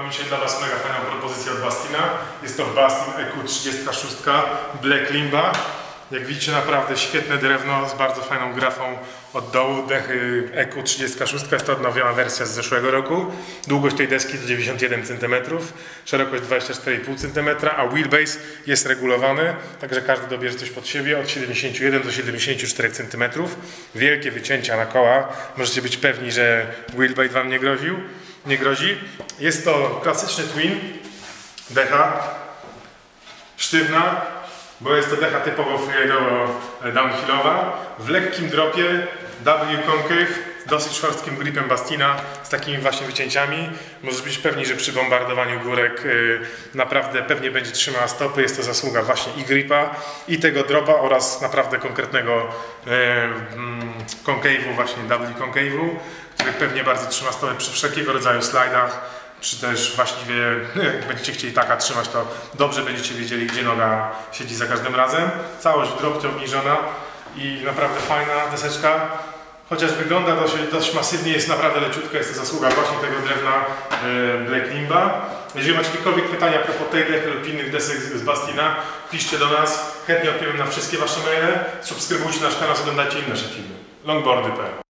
Mam dzisiaj dla Was mega fajną propozycję od Bastina. Jest to Bastin EQ36 Black Limba. Jak widzicie, naprawdę świetne drewno z bardzo fajną grafą od dołu. Dechy EQ36 jest to odnowiona wersja z zeszłego roku. Długość tej deski to 91 cm, szerokość 24,5 cm, a wheelbase jest regulowany, także każdy dobierze coś pod siebie od 71 do 74 cm. Wielkie wycięcia na koła. Możecie być pewni, że wheelbase Wam nie grozi. Jest to klasyczny twin, decha sztywna, bo jest to decha typowo freeridowo-downhillowa, w lekkim dropie, W-concave, z dosyć szorstkim gripem Bastina, z takimi właśnie wycięciami. Możesz być pewni, że przy bombardowaniu górek naprawdę pewnie będzie trzymała stopy. Jest to zasługa właśnie i gripa, i tego dropa oraz naprawdę konkretnego concave'u, właśnie W-concave'u, który pewnie bardzo trzyma stopy przy wszelkiego rodzaju slajdach. Czy też właściwie, jak będziecie chcieli taka trzymać, to dobrze będziecie wiedzieli, gdzie noga siedzi za każdym razem. Całość w dropcie obniżona i naprawdę fajna deseczka. Chociaż wygląda dość masywnie, jest naprawdę leciutka, jest to zasługa właśnie tego drewna Black Limba. Jeżeli macie jakiekolwiek pytania a propos tej dechy lub innych desek z Bastina, piszcie do nas, chętnie odpowiem na wszystkie Wasze maile. Subskrybujcie nasz kanał, oglądajcie inne nasze filmy. Longboardy.pl